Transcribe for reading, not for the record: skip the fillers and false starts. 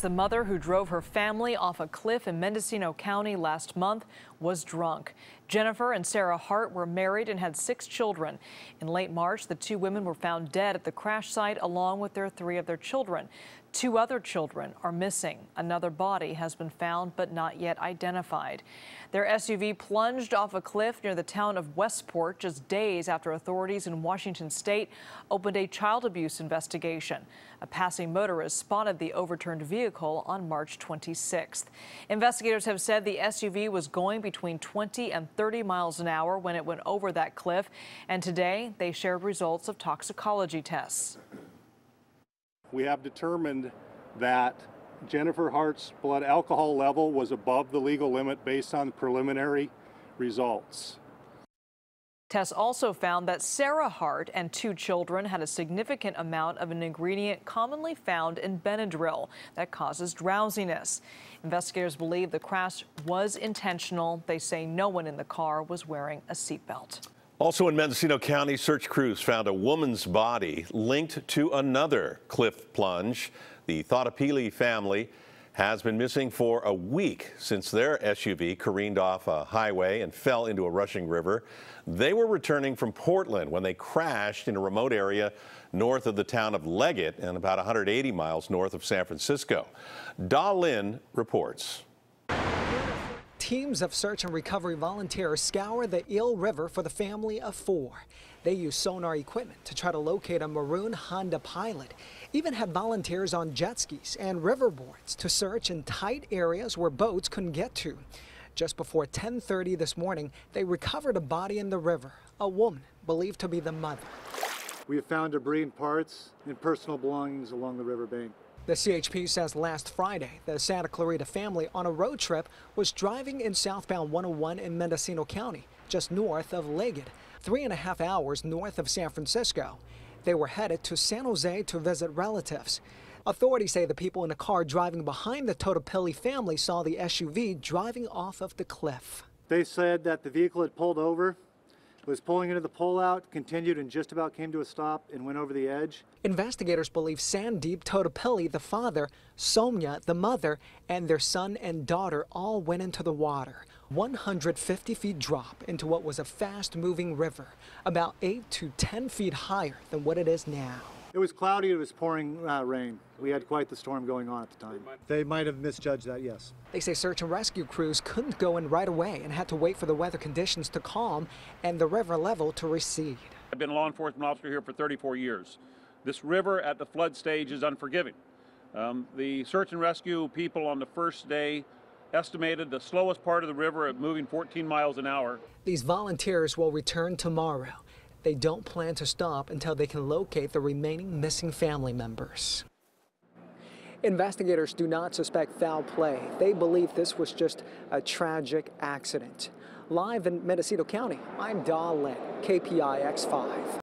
The mother who drove her family off a cliff in Mendocino County last month was drunk. Jennifer and Sarah Hart were married and had 6 children. In late March, the 2 women were found dead at the crash site along with 3 of their children. 2 other children are missing. Another body has been found but not yet identified. Their SUV plunged off a cliff near the town of Westport just days after authorities in Washington state opened a child abuse investigation. A passing motorist spotted the overturned vehicle on March 26th. Investigators have said the SUV was going between 20 and 30 miles an hour when it went over that cliff, and today they shared results of toxicology tests. We have determined that Jennifer Hart's blood alcohol level was above the legal limit based on preliminary results. Tests also found that Sarah Hart and 2 children had a significant amount of an ingredient commonly found in Benadryl that causes drowsiness. Investigators believe the crash was intentional. They say no one in the car was wearing a seatbelt. Also in Mendocino County, search crews found a woman's body linked to another cliff plunge. The Thottapili family has been missing for a week since their SUV careened off a highway and fell into a rushing river. They were returning from Portland when they crashed in a remote area north of the town of Leggett and about 180 miles north of San Francisco. Da Lin reports. Teams of search and recovery volunteers scour the Eel River for the family of 4. They use sonar equipment to try to locate a maroon Honda Pilot. Even had volunteers on jet skis and riverboards to search in tight areas where boats couldn't get to. Just before 10:30 this morning, they recovered a body in the river, a woman believed to be the mother. We have found debris and parts and personal belongings along the riverbank. The CHP says last Friday, the Santa Clarita family on a road trip was driving in southbound 101 in Mendocino County, just north of Leggett, 3.5 hours north of San Francisco. They were headed to San Jose to visit relatives. Authorities say the people in the car driving behind the Thottapili family saw the SUV driving off of the cliff. They said that the vehicle had pulled over, was pulling into the pullout, continued and just about came to a stop and went over the edge. Investigators believe Sandeep Thottapili, the father, Somya, the mother, and their son and daughter all went into the water. 150 feet drop into what was a fast-moving river, about 8 to 10 feet higher than what it is now. It was cloudy, it was pouring rain. We had quite the storm going on at the time. They might have misjudged that, yes. They say search and rescue crews couldn't go in right away and had to wait for the weather conditions to calm and the river level to recede. I've been a law enforcement officer here for 34 years. This river at the flood stage is unforgiving. The search and rescue people on the first day estimated the slowest part of the river at moving 14 miles an hour. These volunteers will return tomorrow. They don't plan to stop until they can locate the remaining missing family members. Investigators do not suspect foul play. They believe this was just a tragic accident. Live in Mendocino County, I'm Da Lin, KPIX 5.